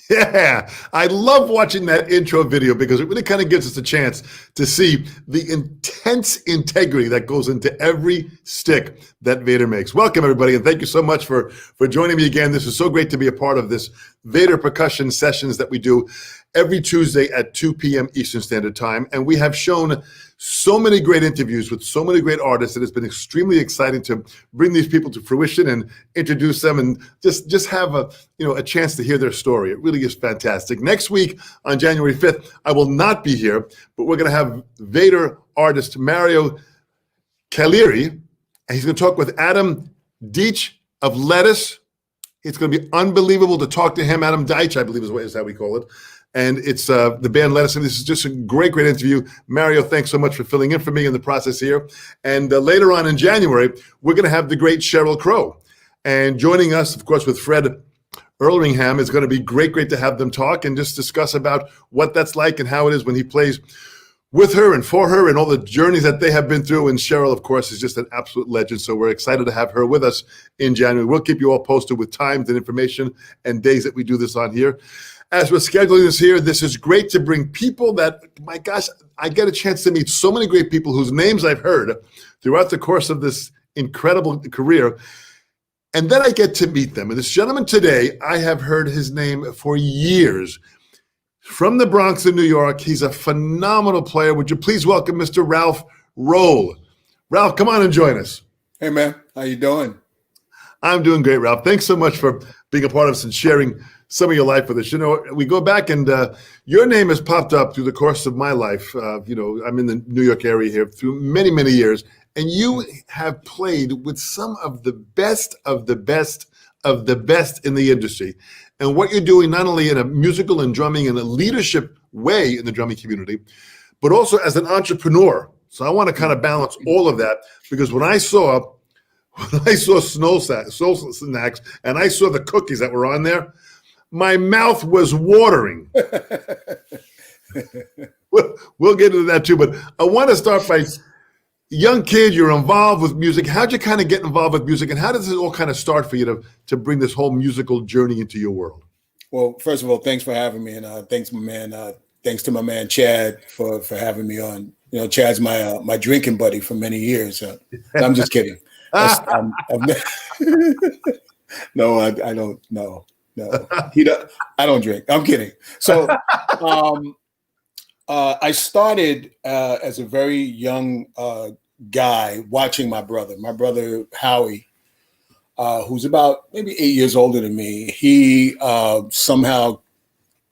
Yeah, I love watching that intro video because it really kind of gives us a chance to see the intense integrity that goes into every stick that Vader makes. Welcome, everybody, and thank you so much for joining me again. This is so great to be a part of this Vader percussion sessions that we do every Tuesday at 2 p.m. Eastern Standard Time. And we have shown so many great interviews with so many great artists. It has been extremely exciting to bring these people to fruition and introduce them and just have a chance to hear their story. It really is fantastic. Next week on January 5th, I will not be here, but we're going to have Vader artist Mario Caliri, and he's going to talk with Adam Deitch of Lettuce. It's going to be unbelievable to talk to him. Adam Deitch, I believe is how we call it. And it's the band Lettuce. And this is just a great interview. Mario, thanks so much for filling in for me in the process here. And later on in January, we're going to have the great Sheryl Crow. And joining us, of course, with Fred Earlingham, is going to be great to have them talk and just discuss about what that's like and how it is when he plays with her and for her and all the journeys that they have been through. And Sheryl, of course, is just an absolute legend. So we're excited to have her with us in January. We'll keep you all posted with times and information and days that we do this on here. As we're scheduling this here, this is great to bring people that, my gosh, I get a chance to meet so many great people whose names I've heard throughout the course of this incredible career. And then I get to meet them. And this gentleman today, I have heard his name for years. From the Bronx in New York, he's a phenomenal player. Would you please welcome Mr. Ralph Roll? Ralph, come on and join us. Hey, man. How you doing? I'm doing great, Ralph. Thanks so much for being a part of us and sharing some of your life with us. You know, we go back and your name has popped up through the course of my life. I'm in the New York area here through many, many years. And you have played with some of the best of the best of the best in the industry. And what you're doing, not only in a musical and drumming and a leadership way in the drumming community, but also as an entrepreneur. So I want to kind of balance all of that, because when I saw Soul Snacks and I saw the cookies that were on there, my mouth was watering. We'll get into that too, but I want to start by, young kid, you're involved with music. How'd you kind of get involved with music, and how does it all kind of start for you to bring this whole musical journey into your world? Well, first of all, thanks for having me, and thanks to my man Chad for having me on. You know, Chad's my drinking buddy for many years. I'm just kidding. No, I don't. No, I don't drink. I'm kidding. So, I started as a very young guy watching my brother Howie, who's about maybe 8 years older than me. He somehow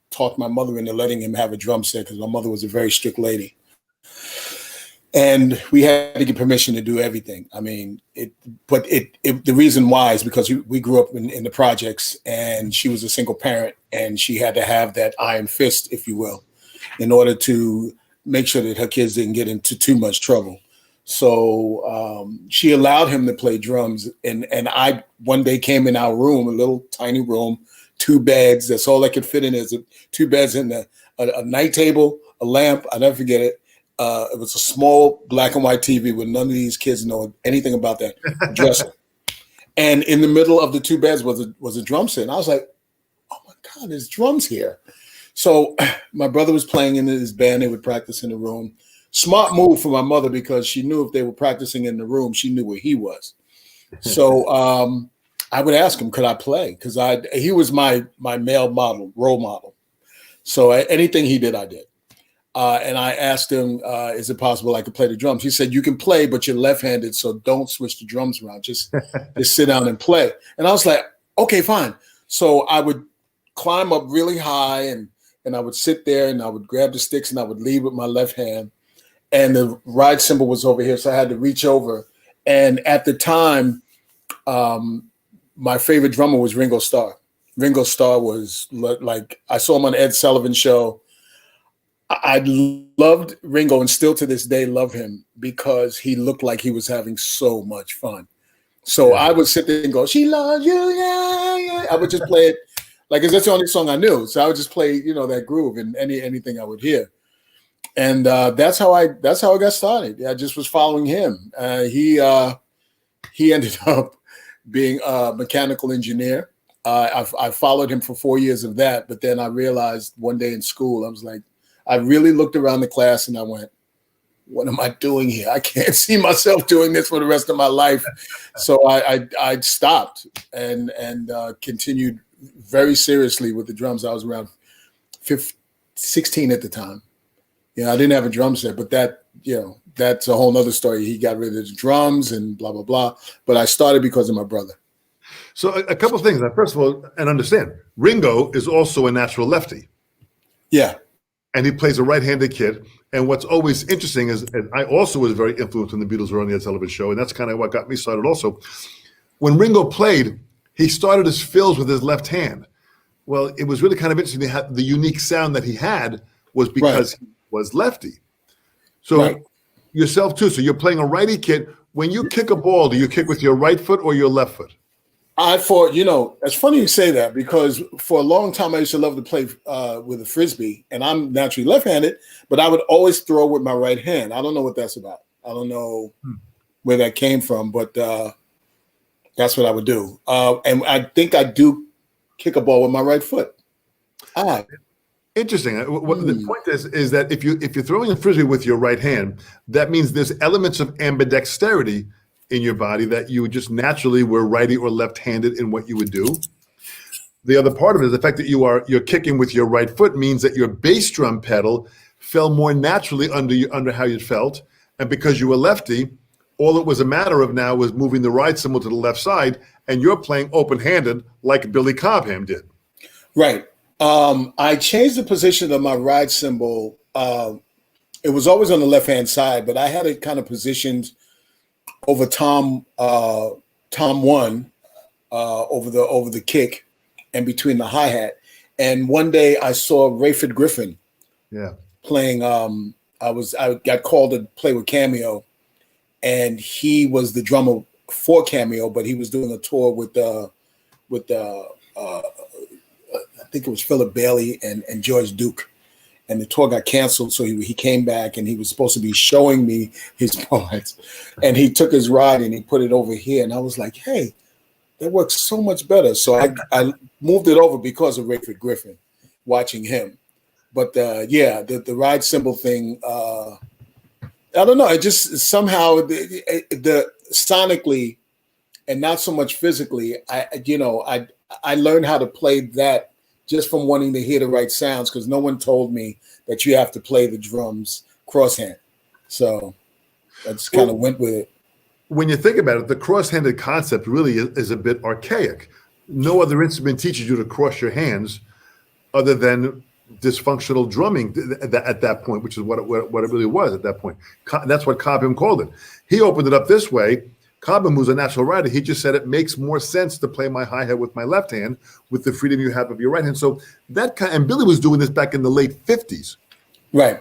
talked my mother into letting him have a drum set, because my mother was a very strict lady. And we had to get permission to do everything. I mean, the reason why is because we grew up in the projects, and she was a single parent, and she had to have that iron fist, if you will, in order to make sure that her kids didn't get into too much trouble. So she allowed him to play drums. And I one day came in our room, a little tiny room, 2 beds. That's all I could fit in, is 2 beds and a night table, a lamp. I'll never forget it. It was a small black and white TV with none of these kids know anything about that dresser. And in the middle of the 2 beds was a drum set. And I was like, oh my God, there's drums here. So my brother was playing in his band. They would practice in the room. Smart move for my mother, because she knew if they were practicing in the room, she knew where he was. So I would ask him, could I play? Because he was my male model, role model. So anything he did, I did. And I asked him, is it possible I could play the drums? He said, you can play, but you're left-handed, so don't switch the drums around. Just sit down and play. And I was like, okay, fine. So I would climb up really high, and I would sit there, and I would grab the sticks, and I would lead with my left hand. And the ride cymbal was over here, so I had to reach over. And at the time, my favorite drummer was Ringo Starr. Ringo Starr was like, I saw him on Ed Sullivan Show. I loved Ringo, and still to this day love him, because he looked like he was having so much fun. So I would sit there and go, she loves you, yeah, yeah. I would just play it like, 'cause that's the only song I knew. So I would just play, that groove in anything I would hear. And that's how I got started. I just was following him. He ended up being a mechanical engineer. I followed him for 4 years of that, but then I realized one day in school, I was like, I really looked around the class and I went, what am I doing here? I can't see myself doing this for the rest of my life. So I stopped and continued very seriously with the drums. I was around 16 at the time. I didn't have a drum set, but that's a whole nother story. He got rid of the drums and blah, blah, blah. But I started because of my brother. So a couple of things. First of all, and understand, Ringo is also a natural lefty. Yeah. And he plays a right-handed kid. And what's always interesting is, and I also was very influenced when the Beatles were on the Ed Sullivan Show, and that's kind of what got me started also. When Ringo played, he started his fills with his left hand. Well, it was really kind of interesting. The unique sound that he had was because he was lefty. So yourself too. So you're playing a righty kid. When you kick a ball, do you kick with your right foot or your left foot? It's funny you say that because for a long time I used to love to play with a Frisbee, and I'm naturally left-handed, but I would always throw with my right hand. I don't know what that's about. I don't know where that came from, but that's what I would do. And I think I do kick a ball with my right foot. Interesting. The point is that if you're throwing a Frisbee with your right hand, that means there's elements of ambidexterity in your body that you just naturally were righty or left-handed in what you would do. The other part of it is the fact that you're kicking with your right foot means that your bass drum pedal fell more naturally under how you felt. And because you were lefty, all it was a matter of now was moving the ride cymbal to the left side, and you're playing open-handed like Billy Cobham did. Right. I changed the position of my ride cymbal. It was always on the left-hand side, but I had it kind of positioned over Tom 1 over the kick and between the hi-hat. And one day I saw Rayford Griffin playing. I got called to play with Cameo, and he was the drummer for Cameo, but he was doing a tour with I think it was Philip Bailey and George Duke. And the tour got canceled, so he came back, and he was supposed to be showing me his parts. And he took his ride and he put it over here, and I was like, "Hey, that works so much better." So I moved it over because of Rayford Griffin, watching him. But the ride cymbal thing, I don't know. It just somehow the sonically, and not so much physically. I learned how to play that just from wanting to hear the right sounds, because no one told me that you have to play the drums crosshand. So I just kind of went with it. When you think about it, the cross-handed concept really is a bit archaic. No other instrument teaches you to cross your hands other than dysfunctional drumming at that point, which is what it really was at that point. That's what Cobham called it. He opened it up this way. Cobham, who's a natural writer, he just said it makes more sense to play my hi-hat with my left hand with the freedom you have of your right hand. So and Billy was doing this back in the late 50s. Right.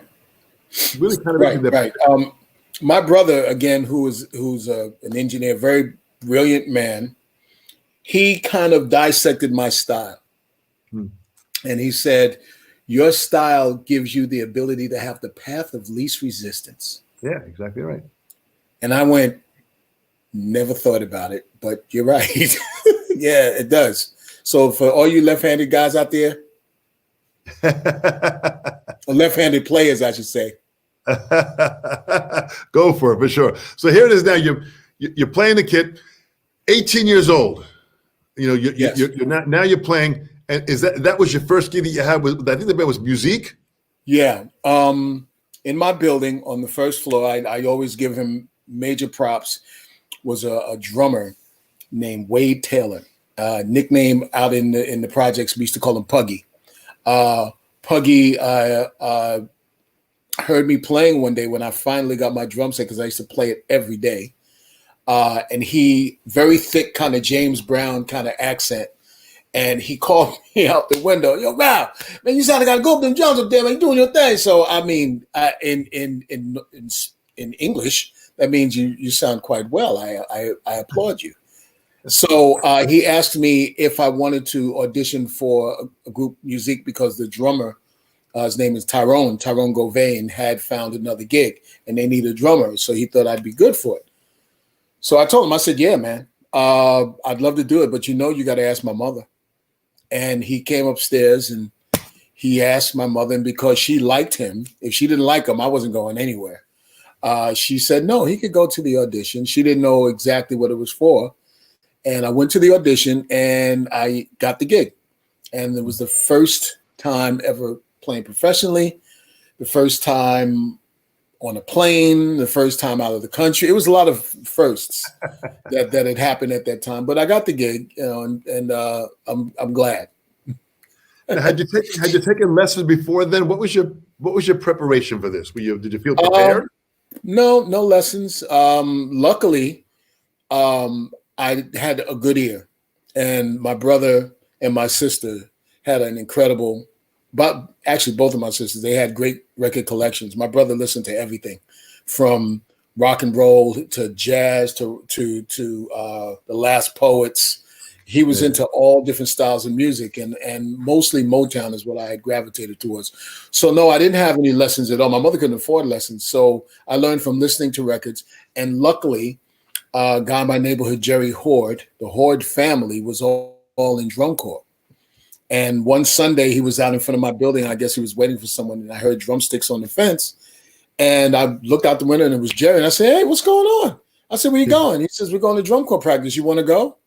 Really kind of right. My brother, again, who's an engineer, very brilliant man, he kind of dissected my style. And he said, your style gives you the ability to have the path of least resistance. Yeah, exactly right. And I went, never thought about it, but you're right. Yeah, it does. So for all you left-handed guys out there, or left-handed players, I should say, go for it for sure. So here it is now. You're playing the kid, 18 years old. You're now you're playing. And is that was your first gig that you had? I think the band was Musique. Yeah. In my building on the first floor, I always give him major props. Was a drummer named Wade Taylor, nickname out in the projects. We used to call him Puggy. Puggy heard me playing one day when I finally got my drum set, because I used to play it every day. And he, very thick kind of James Brown kind of accent. And he called me out the window. Yo, wow, man, you sound like I gotta go up them drums up there, man. You doing your thing. So I mean, in English, that means you sound quite well. I applaud you. So he asked me if I wanted to audition for a group Musique, because the drummer, his name is Tyrone Gauvain, had found another gig and they needed a drummer. So he thought I'd be good for it. So I told him, I said, yeah, man, I'd love to do it. But you got to ask my mother. And he came upstairs and he asked my mother, and because she liked him, if she didn't like him, I wasn't going anywhere. She said, no, he could go to the audition. She didn't know exactly what it was for. And I went to the audition and I got the gig. And it was the first time ever playing professionally, the first time on a plane, the first time out of the country. It was a lot of firsts that had happened at that time. But I got the gig, and I'm glad. Now, had you taken lessons before then? What was your preparation for this? Did you feel prepared? No lessons. Luckily, I had a good ear, and my brother and my sister had an incredible. But actually, both of my sisters, they had great record collections. My brother listened to everything, from rock and roll to jazz to the Last Poets. He was into all different styles of music, and mostly Motown is what I had gravitated towards. So no, I didn't have any lessons at all. My mother couldn't afford lessons, so I learned from listening to records. And luckily, a guy in my neighborhood, Jerry Horde, the Horde family was all in drum corps. And one Sunday, he was out in front of my building. I guess he was waiting for someone, and I heard drumsticks on the fence. And I looked out the window, and it was Jerry. And I said, hey, what's going on? I said, where you going? He says, we're going to drum corps practice. You want to go?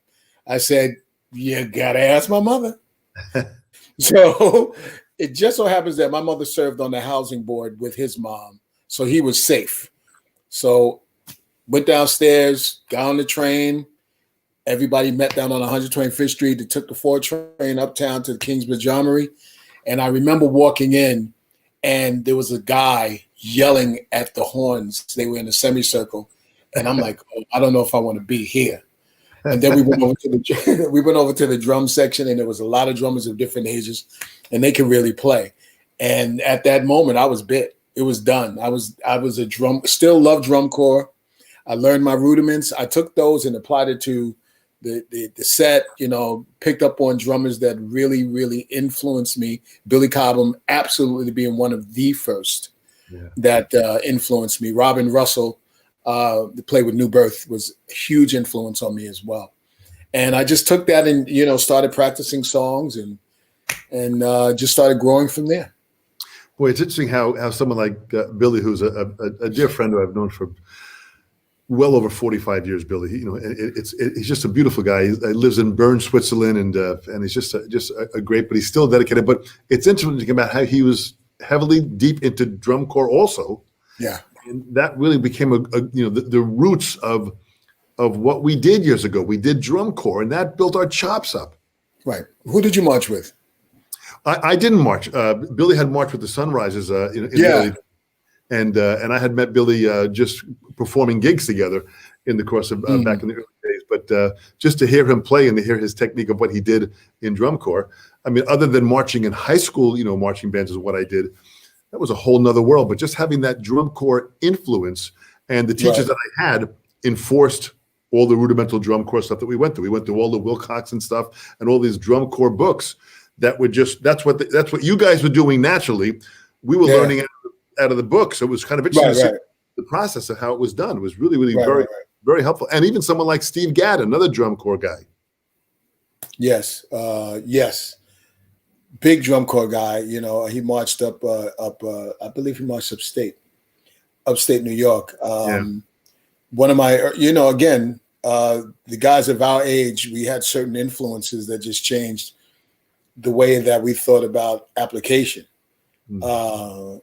I said, you got to ask my mother. So it just so happens that my mother served on the housing board with his mom. So he was safe. So went downstairs, got on the train. Everybody met down on 125th Street. They took the 4 train uptown to the Kingsbridge Armory. And I remember walking in, and there was a guy yelling at the horns. They were in a semicircle. And I'm like, oh, I don't know if I want to be here. And then we went over to the drum section, and there was a lot of drummers of different ages, and they could really play. And at that moment, I was bit. It was done. I was still love drum corps. I learned my rudiments. I took those and applied it to the set, picked up on drummers that really, really influenced me. Billy Cobham absolutely being one of the first that influenced me. Robin Russell, the play with New Birth, was a huge influence on me as well. And I just took that and, started practicing songs and just started growing from there. Boy, it's interesting how someone like Billy, who's a dear friend who I've known for well over 45 years, Billy. He's just a beautiful guy. He lives in Bern, Switzerland, and he's just a great. But he's still dedicated. But it's interesting about how he was heavily deep into drum corps also. Yeah, and that really became the roots of what we did years ago. We did drum corps, and that built our chops up. Right. Who did you march with? I didn't march. Billy had marched with the Sunrisers in Italy. And I had met Billy just performing gigs together in the course of back in the early days. But just to hear him play and to hear his technique of what he did in drum corps, I mean, other than marching in high school, marching bands is what I did. That was a whole nother world. But just having that drum corps influence, and the teachers that I had enforced all the rudimental drum corps stuff that we went through. We went through all the Wilcox and stuff and all these drum corps books that were that's what you guys were doing naturally. We were learning out of the book. So it was kind of interesting to see the process of how it was done. It was really, really very helpful. And even someone like Steve Gadd, another drum corps guy. Yes. Big drum corps guy. He marched up, I believe he marched upstate New York. One of my, again, the guys of our age, we had certain influences that just changed the way that we thought about application.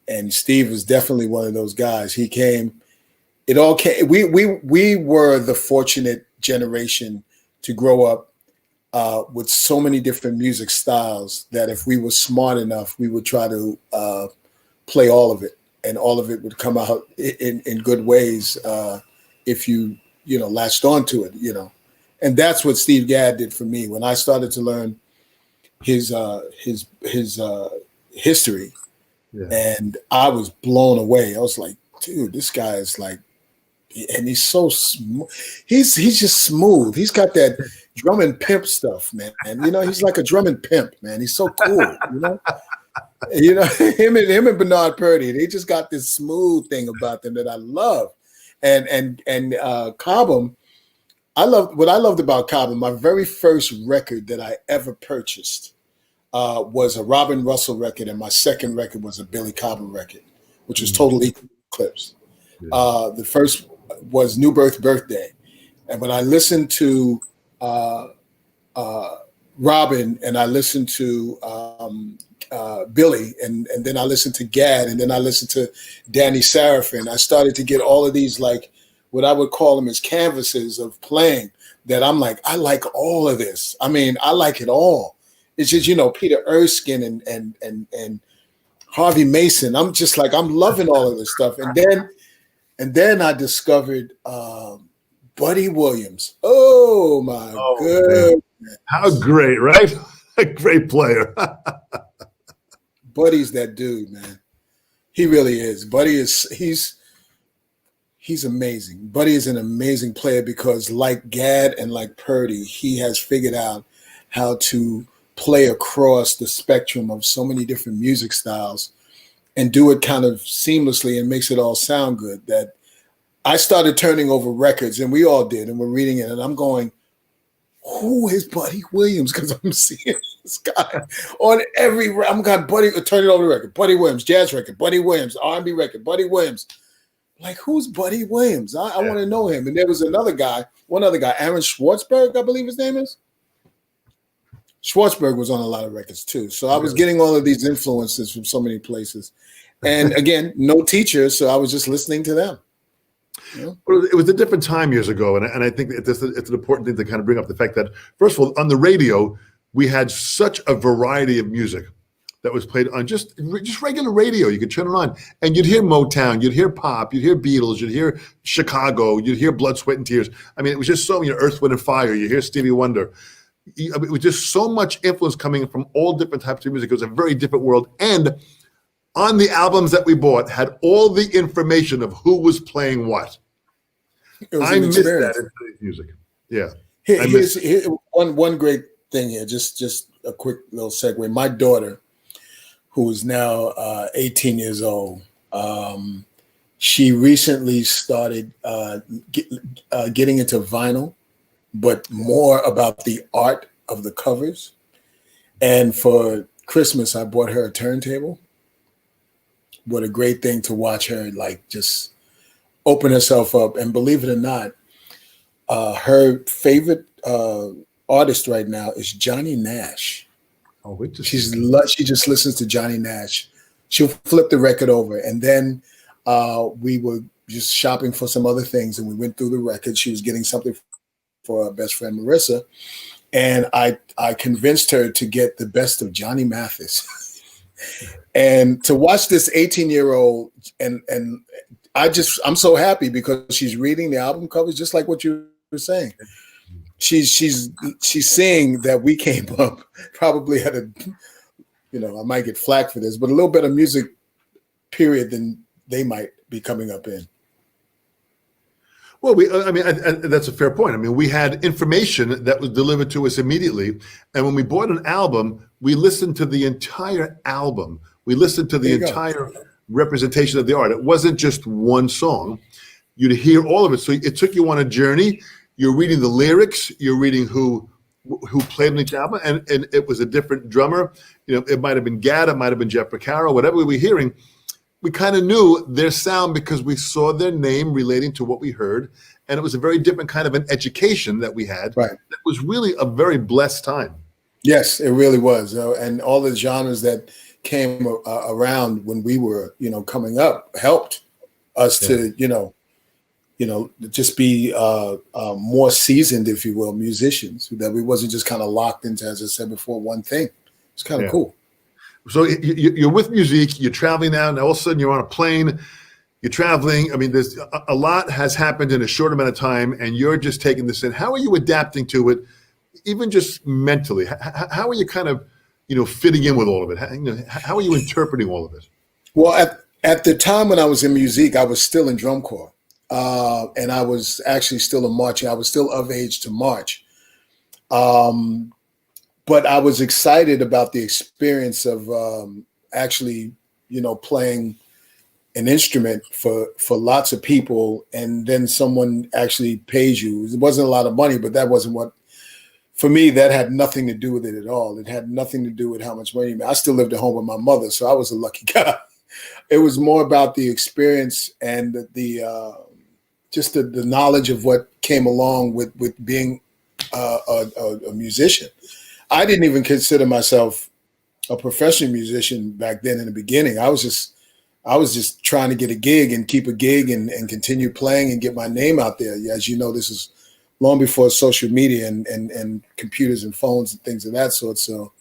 And Steve was definitely one of those guys. He came, it all came, we were the fortunate generation to grow up with so many different music styles that if we were smart enough, we would try to play all of it, and all of it would come out in good ways if you latched onto it, and that's what Steve Gadd did for me. When I started to learn his history, and I was blown away. I was like, dude, this guy is like, and he's so smooth. He's just smooth. He's got that drum and pimp stuff, man. And he's like a drum and pimp, man. He's so cool, him and Bernard Purdie, they just got this smooth thing about them that I love. And Cobham, what I loved about Cobham, my very first record that I ever purchased was a Robin Russell record, and my second record was a Billy Cobham record, which was Total Eclipse. The first was New Birth Birthday. And when I listened to Robin, and I listened to Billy, and then I listened to Gad, and then I listened to Danny Sarafin, I started to get all of these, like, what I would call them as canvases of playing that I'm like, I like all of this. I mean, I like it all. It's just, Peter Erskine and Harvey Mason. I'm just like, I'm loving all of this stuff. And then I discovered Buddy Williams. Oh my goodness. How great, right? A great player. Buddy's that dude, man. He really is. Buddy is he's amazing. Buddy is an amazing player because, like Gad and like Purdy, he has figured out how to play across the spectrum of so many different music styles and do it kind of seamlessly and makes it all sound good. That I started turning over records, and we all did, and we're reading it, and I'm going, who is Buddy Williams? Because I'm seeing this guy on every. I'm got Buddy turning over the record. Buddy Williams, jazz record. Buddy Williams, R&B record. Buddy Williams. Like, who's Buddy Williams? I want to know him. And there was one other guy, Aaron Schwartzberg, I believe his name is. Schwartzberg was on a lot of records too. So I was getting all of these influences from so many places. And again, no teacher, so I was just listening to them. Well, it was a different time years ago, and I think it's an important thing to kind of bring up the fact that, first of all, on the radio, we had such a variety of music that was played on just regular radio. You could turn it on, and you'd hear Motown, you'd hear pop, you'd hear Beatles, you'd hear Chicago, you'd hear Blood, Sweat, and Tears. I mean, it was just so many, Earth, Wind, and Fire. You hear Stevie Wonder. It was just so much influence coming from all different types of music. It was a very different world, and on the albums that we bought had all the information of who was playing what. I miss that in today's music. Yeah. Here's one great thing here. Just a quick little segue. My daughter, who is now 18 years old, she recently started getting into vinyl, but more about the art of the covers. And for Christmas, I bought her a turntable. What a great thing to watch her, like, just open herself up. And believe it or not, her favorite artist right now is Johnny Nash. Oh, she just listens to Johnny Nash. She'll flip the record over. And then we were just shopping for some other things, and we went through the record. She was getting something for her best friend, Marissa. And I convinced her to get the best of Johnny Mathis. And to watch this 18-year-old, and I'm so happy because she's reading the album covers just like what you were saying. She's seeing that we came up probably at a, I might get flack for this, but a little bit of music period than they might be coming up in. Well, that's a fair point. I mean, we had information that was delivered to us immediately. And when we bought an album, we listened to the entire album. We listened to the entire representation of the art. It wasn't just one song. You'd hear all of it. So it took you on a journey. You're reading the lyrics. You're reading who played on each album. And it was a different drummer. It might have been Gad. It might have been Jeff Porcaro, whatever we were hearing. We kind of knew their sound because we saw their name relating to what we heard. And it was a very different kind of an education that we had. Right. It was really a very blessed time. Yes, it really was. And all the genres that came around when we were, coming up helped us to, just be more seasoned, if you will, musicians, that we wasn't just kind of locked into, as I said before, one thing. It's kind of cool. So you're with music, you're traveling now, and all of a sudden you're on a plane, you're traveling. I mean, there's a lot has happened in a short amount of time, and you're just taking this in. How are you adapting to it, even just mentally? How are you kind of, fitting in with all of it? How are you interpreting all of it? Well, at the time when I was in music, I was still in drum corps, and I was actually still in marching. I was still of age to march. But I was excited about the experience of actually, playing an instrument for lots of people, and then someone actually pays you. It wasn't a lot of money, but that wasn't what for me, that had nothing to do with it at all. It had nothing to do with how much money. I still lived at home with my mother, so I was a lucky guy. It was more about the experience and the just the knowledge of what came along with being a musician. I didn't even consider myself a professional musician back then in the beginning. I was just trying to get a gig and keep a gig and continue playing and get my name out there. As you know, this is long before social media and computers and phones and things of that sort. So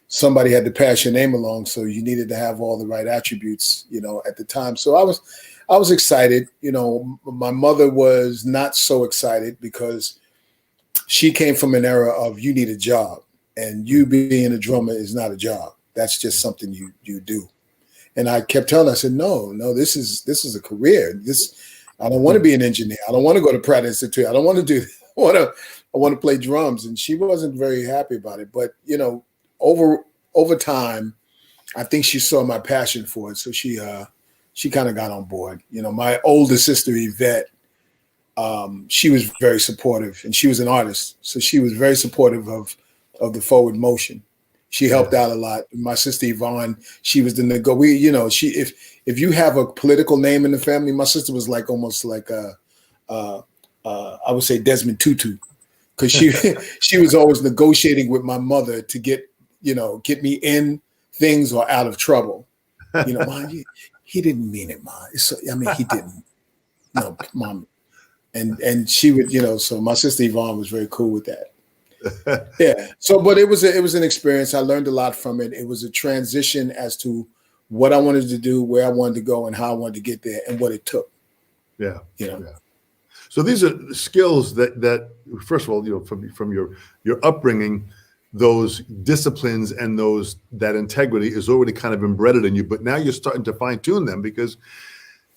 somebody had to pass your name along. So you needed to have all the right attributes, at the time. So I was excited. My mother was not so excited because she came from an era of you need a job, and you being a drummer is not a job. That's just something you do. And I kept telling her, I said, no, this is a career. I don't want to be an engineer. I don't want to go to Pratt Institute. I don't want to do I want to play drums. And she wasn't very happy about it. But, over time, I think she saw my passion for it. So she kind of got on board. My older sister, Yvette, she was very supportive, and she was an artist. So she was very supportive of the forward motion. She helped out a lot. My sister Yvonne, she was if you have a political name in the family, my sister was almost like I would say Desmond Tutu, because she was always negotiating with my mother to get me in things or out of trouble. Mom, he didn't mean it, Mom. He didn't. No, Mom. And she would, so my sister Yvonne was very cool with that. Yeah. So, but it was an experience. I learned a lot from it. It was a transition as to what I wanted to do, where I wanted to go, and how I wanted to get there, and what it took. Yeah. Yeah. So these are skills that first of all, from your upbringing, those disciplines and that integrity is already kind of embedded in you. But now you're starting to fine tune them, because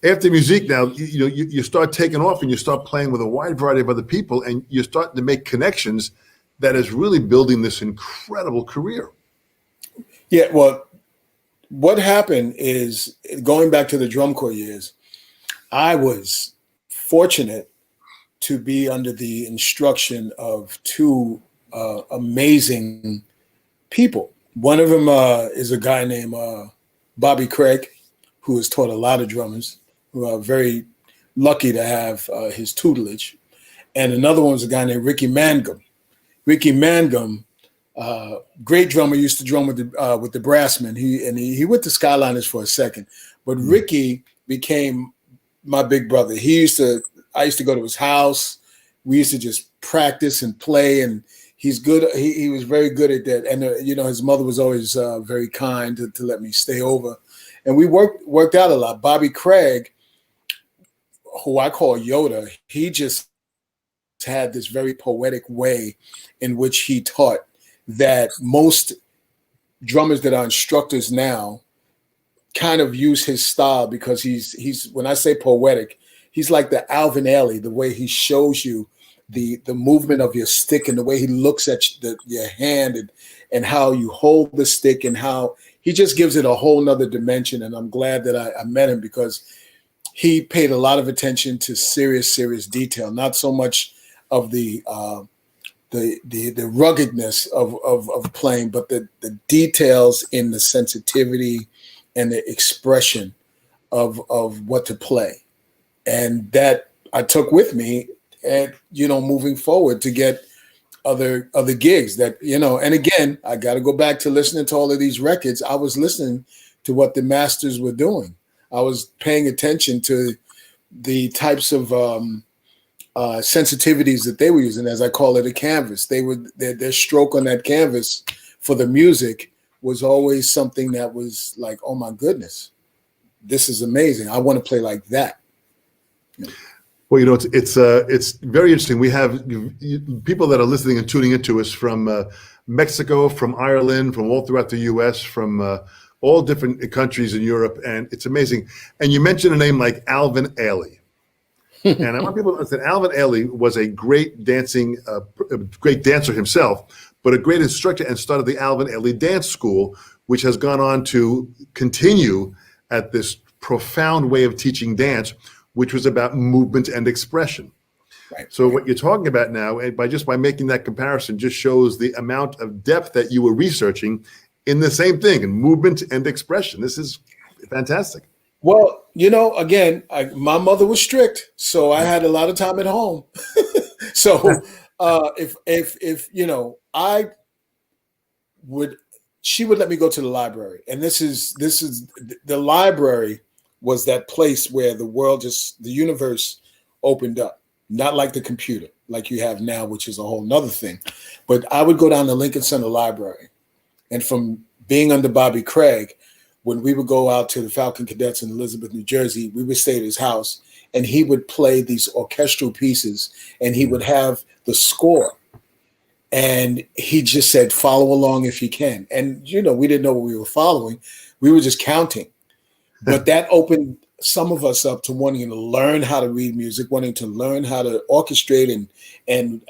after music now, you start taking off and you start playing with a wide variety of other people, and you're starting to make connections that is really building this incredible career. Yeah, well, what happened is, going back to the drum corps years, I was fortunate to be under the instruction of two amazing people. One of them is a guy named Bobby Craig, who has taught a lot of drummers, who are very lucky to have his tutelage. And another one was a guy named Ricky Mangum. Ricky Mangum, great drummer, used to drum with the Brassmen. He went to Skyliners for a second, but Ricky became my big brother. I used to go to his house. We used to just practice and play, and he's good. He was very good at that. And his mother was always very kind to let me stay over, and we worked out a lot. Bobby Craig, who I call Yoda, he just had this very poetic way in which he taught that most drummers that are instructors now kind of use his style, because he's when I say poetic, he's like the Alvin Ailey, the way he shows you the movement of your stick, and the way he looks at your hand and how you hold the stick, and how he just gives it a whole nother dimension. And I'm glad that I met him, because he paid a lot of attention to serious detail, not so much of the ruggedness of playing, but the details in the sensitivity and the expression of what to play. And that I took with me, and moving forward to get other gigs that, and again, I got to go back to listening to all of these records. I was listening to what the masters were doing. I was paying attention to the types of sensitivities that they were using, as I call it, a canvas. Their stroke on that canvas for the music was always something that was like, oh my goodness, this is amazing. I want to play like that. Well, it's very interesting. We have people that are listening and tuning into us from Mexico, from Ireland, from all throughout the U.S., from all different countries in Europe, and it's amazing. And you mentioned a name like Alvin Ailey. And I want people to understand, Alvin Ailey was a great great dancer himself, but a great instructor, and started the Alvin Ailey Dance School, which has gone on to continue at this profound way of teaching dance, which was about movement and expression. Right. So what you're talking about now, and by making that comparison, just shows the amount of depth that you were researching in the same thing, in movement and expression. This is fantastic. Well, again, my mother was strict, so I had a lot of time at home. So if I would, she would let me go to the library, and this is the library was that place where the universe opened up, not like the computer like you have now, which is a whole nother thing. But I would go down to Lincoln Center Library, and from being under Bobby Craig, when we would go out to the Falcon Cadets in Elizabeth, New Jersey, we would stay at his house, and he would play these orchestral pieces, and he would have the score. And he just said, follow along if you can. And, we didn't know what we were following. We were just counting. But that opened some of us up to wanting to learn how to read music, wanting to learn how to orchestrate and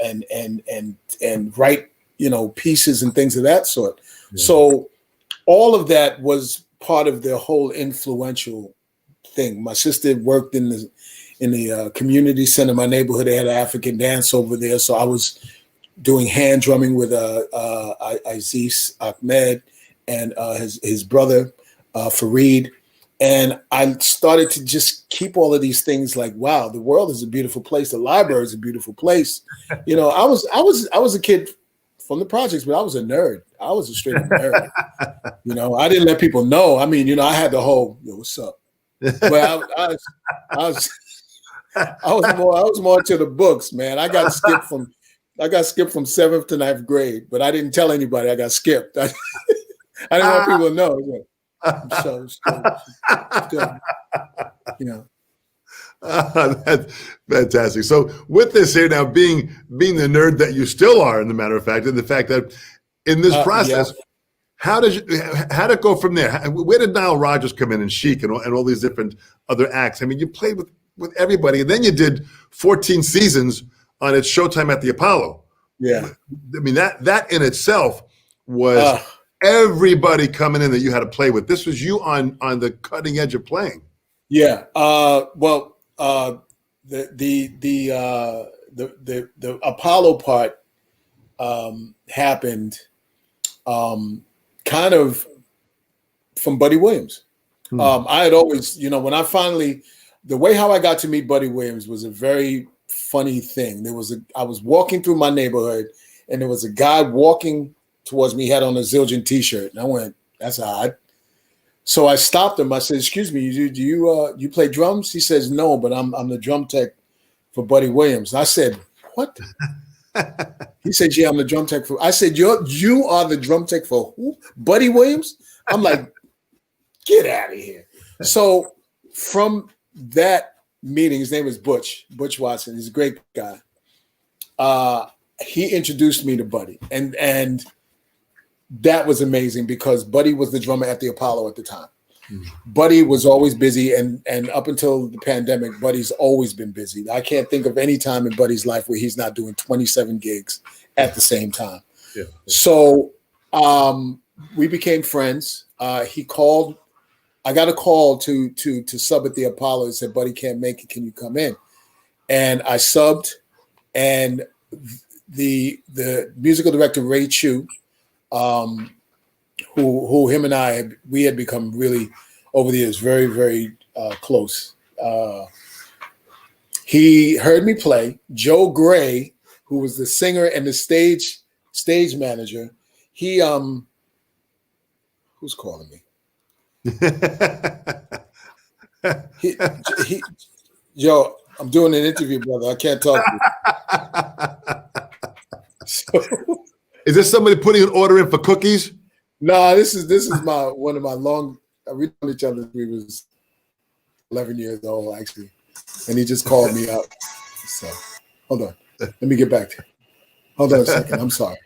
write, pieces and things of that sort. Yeah. So all of that was part of the whole influential thing. My sister worked in the community center in my neighborhood. They had an African dance over there. So I was doing hand drumming with Aziz Ahmed and his brother, Fareed. And I started to just keep all of these things like, wow, the world is a beautiful place. The library is a beautiful place. I was a kid from the projects, but I was a nerd. I was a straight up nerd. I didn't let people know. I mean, I had the whole, yo, what's up? But I was more to the books, man. I got skipped from 7th to 9th grade, but I didn't tell anybody I got skipped. I didn't want people to know. So that's fantastic. So with this here now, being the nerd that you still are, in the matter of fact, and the fact that in this process, how did it go from there? Where did Nile Rodgers come in, and Chic and all these different other acts? I mean, you played with everybody, and then you did 14 seasons on It's Showtime at the Apollo. Yeah, I mean that in itself was everybody coming in that you had to play with. This was you on the cutting edge of playing. Yeah. The Apollo part happened kind of from Buddy Williams. I had always, when I finally, the way how I got to meet Buddy Williams was a very funny thing. I was walking through my neighborhood, and there was a guy walking towards me. He had on a Zildjian t-shirt, and I went, that's odd. So I stopped him. I said, excuse me, do you play drums? He says, no, but I'm the drum tech for Buddy Williams. I said, what? He said, yeah, I'm the drum tech for. I said, you are the drum tech for who? Buddy Williams? I'm like, get out of here. So from that meeting, his name is Butch Watson. He's a great guy. He introduced me to Buddy, and that was amazing because Buddy was the drummer at the Apollo at the time. Mm-hmm. Buddy was always busy, and up until the pandemic, Buddy's always been busy. I can't think of any time in Buddy's life where he's not doing 27 gigs at the same time. Yeah. So we became friends. He called. I got a call to sub at the Apollo and said, Buddy can't make it. Can you come in? And I subbed, and the musical director, Ray Chu, who him and I, we had become really over the years very, very close. He heard me play. Joe Gray, who was the singer and the stage manager, he who's calling me? Yo, I'm doing an interview, brother. I can't talk to you. So, is this somebody putting an order in for cookies? No, this is one of my long. We known each other. We was 11 years old actually, and he just called me up. So hold on, let me get back to you. Hold on a second. I'm sorry.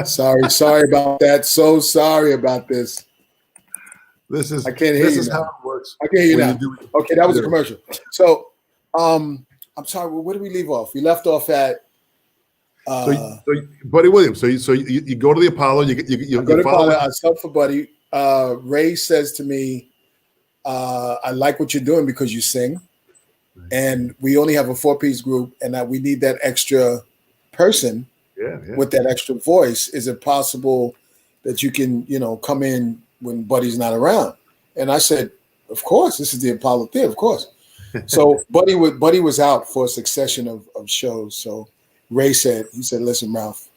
Sorry about that. So sorry about this. I can't hear you. This is how it works. I can't hear you now. Okay, that was a commercial. So, I'm sorry. Where did we leave off? We left off at. So Buddy Williams. So you go to the Apollo. You go to Apollo. I sub for Buddy. Ray says to me, "I like what you're doing because you sing." and we only have a 4-piece group, and that we need that extra person with that extra voice. Is it possible that you can, come in when Buddy's not around? And I said, of course, this is the Apollo Theater, of course. So Buddy was out for a succession of shows. So Ray said, listen, Ralph,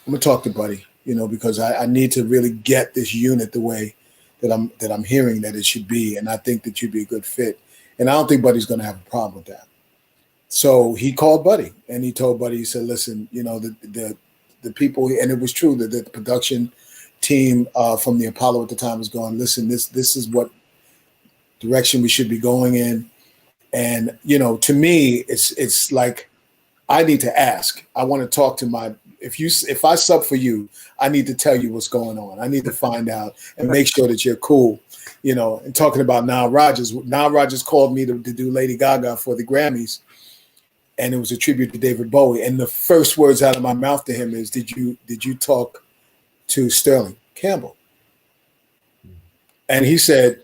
I'm gonna talk to Buddy, because I need to really get this unit the way that I'm hearing that it should be. And I think that you'd be a good fit. And I don't think Buddy's gonna have a problem with that. So he called Buddy and he told Buddy, he said, listen, the people, and it was true that the production team from the Apollo at the time was going, listen, this is what direction we should be going in. And, to me, it's like, I need to ask. I want to talk to if I sub for you, I need to tell you what's going on. I need to find out and make sure that you're cool. And talking about Nile Rodgers called me to do Lady Gaga for the Grammys. And it was a tribute to David Bowie. And the first words out of my mouth to him is, did you talk to Sterling Campbell? And he said,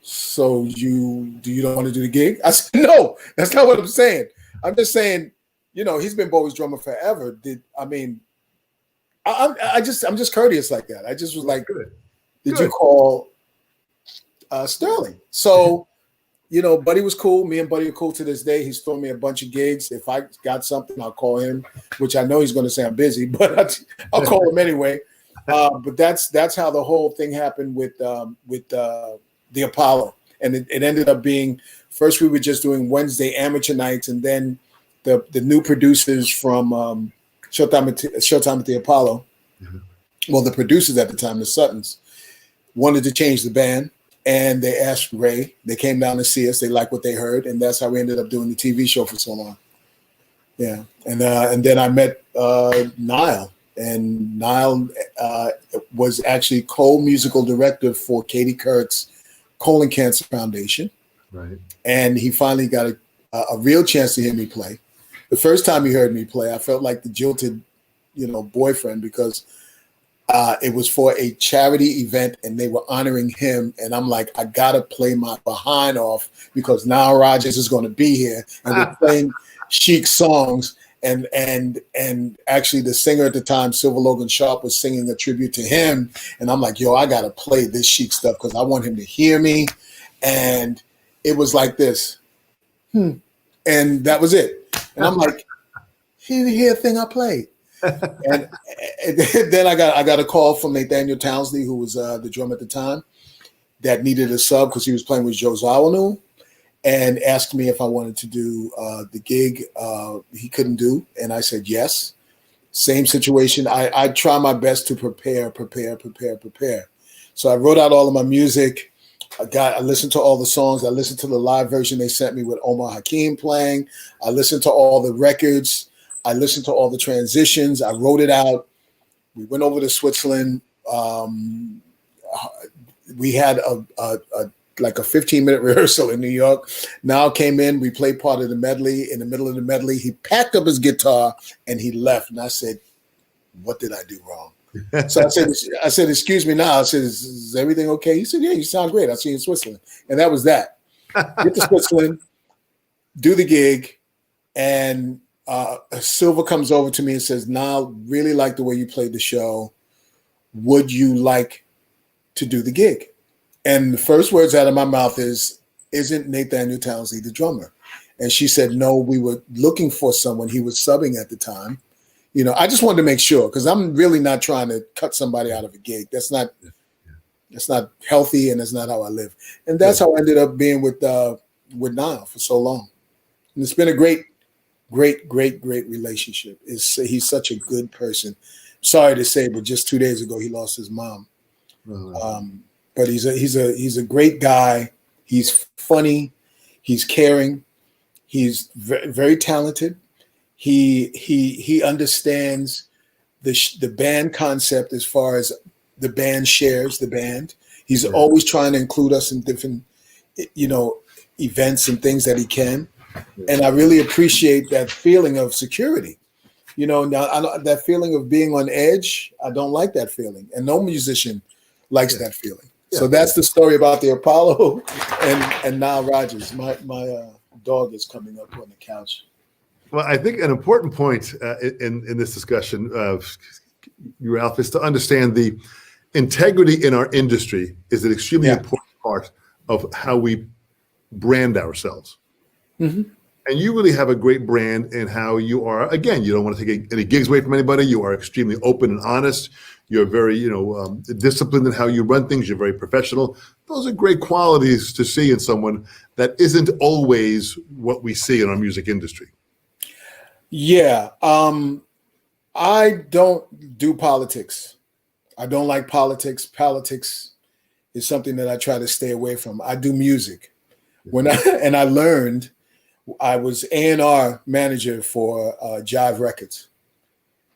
so you don't want to do the gig? I said, no, that's not what I'm saying. I'm just saying, he's been Bowie's drummer forever. I'm just courteous like that. I just was like, did you call Sterling? So, Buddy was cool. Me and Buddy are cool to this day. He's thrown me a bunch of gigs. If I got something, I'll call him, which I know he's going to say I'm busy, but I'll call him anyway. But that's how the whole thing happened with the Apollo. And it ended up being, first we were just doing Wednesday amateur nights, and then the new producers from Showtime at the Apollo, well, the producers at the time, the Suttons, wanted to change the band. And they asked Ray. They came down to see us. They liked what they heard, and that's how we ended up doing the TV show for so long. Yeah, and then I met Nile, and Nile was actually co-musical director for Katie Couric's Colon Cancer Foundation. Right. And he finally got a real chance to hear me play. The first time he heard me play, I felt like the jilted, boyfriend, because it was for a charity event and they were honoring him. And I'm like, I got to play my behind off because Nile Rodgers is going to be here and we're playing Chic songs. And actually the singer at the time, Silver Logan Sharp, was singing a tribute to him. And I'm like, yo, I got to play this Chic stuff because I want him to hear me. And it was like this. And that was it. And I'm like, he didn't hear a thing I played. and then I got a call from Nathaniel Townsley, who was the drummer at the time, that needed a sub because he was playing with Joe Zawinul, and asked me if I wanted to do the gig he couldn't do. And I said yes. Same situation. I try my best to prepare. So I wrote out all of my music. I listened to all the songs. I listened to the live version they sent me with Omar Hakim playing. I listened to all the records. I listened to all the transitions. I wrote it out. We went over to Switzerland. We had a 15-minute rehearsal in New York. Now came in. We played part of the medley. In the middle of the medley, he packed up his guitar and he left. And I said, "What did I do wrong?" So I said, "Excuse me now." I said, "Is everything okay?" He said, "Yeah, you sound great. I'll see you in Switzerland." And that was that. Get to Switzerland, do the gig, and Silver comes over to me and says, "Nile, really like the way you played the show. Would you like to do the gig?" And the first words out of my mouth is, "Isn't Nathaniel Townsley the drummer?" And she said, "No, we were looking for someone." He was subbing at the time. I just wanted to make sure, because I'm really not trying to cut somebody out of a gig. That's not healthy, and that's not how I live. And that's how I ended up being with Nile for so long. And it's been a great relationship. He's such a good person. Sorry to say, but just 2 days ago he lost his mom. But he's a great guy. He's funny. He's caring. He's very talented. He understands the band concept as far as the band shares the band. He's always trying to include us in different, events and things that he can. And I really appreciate that feeling of security. Now that feeling of being on edge, I don't like that feeling. And no musician likes that feeling. So that's the story about the Apollo and Nile Rodgers, my dog is coming up on the couch. Well, I think an important point in this discussion of you, Ralph, is to understand the integrity in our industry is an extremely important part of how we brand ourselves. Mm-hmm. And you really have a great brand in how you are. Again, you don't want to take any gigs away from anybody. You are extremely open and honest. You're very, disciplined in how you run things. You're very professional. Those are great qualities to see in someone that isn't always what we see in our music industry. Yeah. I don't do politics. I don't like politics. Politics is something that I try to stay away from. I do music. I learned, I was A&R manager for Jive Records.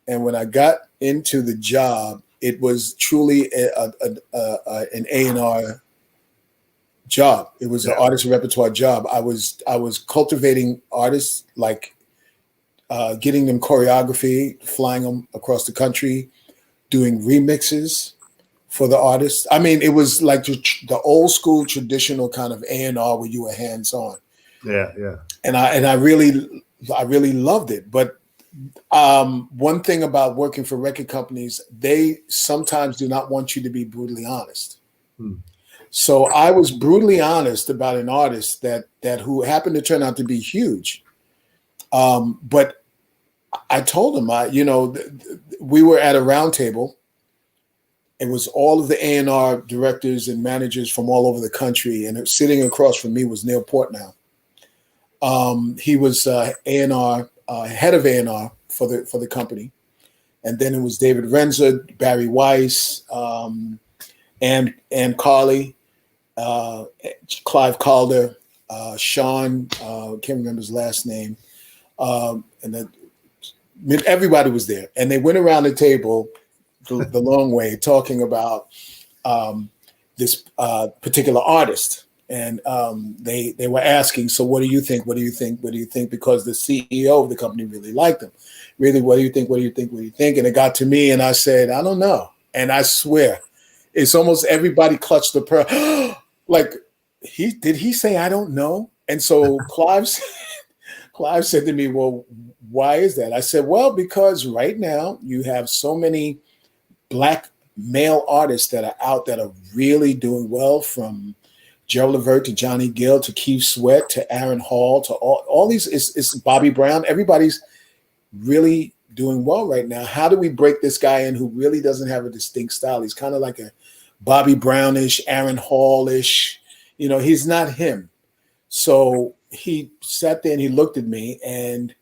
And when I got into the job, it was truly an A&R job. It was an artist repertoire job. I was cultivating artists, like getting them choreography, flying them across the country, doing remixes for the artists. I mean, it was like the old school traditional kind of A&R where you were hands on. Yeah. And I really loved it. But one thing about working for record companies, they sometimes do not want you to be brutally honest. So I was brutally honest about an artist that who happened to turn out to be huge. But I told him, we were at a round table. It was all of the A&R directors and managers from all over the country, and sitting across from me was Neil Portnow. He was A&R, head of A&R for the company, and then it was David Renzer, Barry Weiss, and Carly, Clive Calder, Sean, can't remember his last name, and then everybody was there, and they went around the table the long way talking about this particular artist. And they were asking, so what do you think? What do you think? What do you think? Because the CEO of the company really liked him. Really, what do you think? What do you think? What do you think? And it got to me, and I said, I don't know. And I swear, it's almost everybody clutched the pearl. Like, did he say I don't know? And so Clive said to me, well, why is that? I said, well, because right now you have so many Black male artists that are out that are really doing well, from Gerald Levert to Johnny Gill to Keith Sweat to Aaron Hall to all these. It's Bobby Brown. Everybody's really doing well right now. How do we break this guy in who really doesn't have a distinct style? He's kind of like a Bobby Brownish, Aaron Hall-ish. He's not him. So he sat there and he looked at me and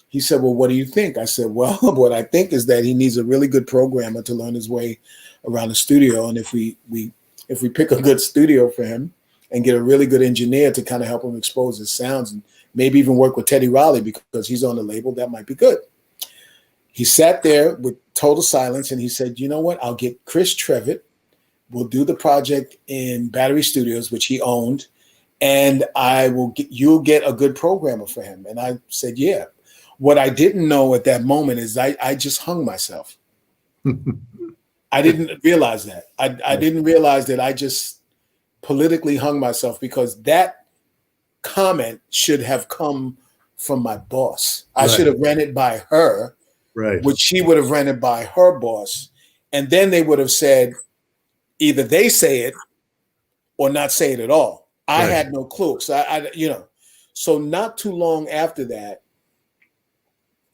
he said, well, what do you think? I said, well, what I think is that he needs a really good programmer to learn his way around the studio. And if we pick a good studio for him and get a really good engineer to kind of help him expose his sounds, and maybe even work with Teddy Riley because he's on the label, that might be good. He sat there with total silence and he said, you know what? I'll get Chris Trevitt. We'll do the project in Battery Studios, which he owned, and you'll get a good programmer for him. And I said, yeah. What I didn't know at that moment is I just hung myself. I didn't realize that. I didn't realize that I just politically hung myself, because that comment should have come from my boss. I should have ran it by her, which she would have ran it by her boss. And then they would have said, either they say it or not say it at all. I had no clue. So so not too long after that,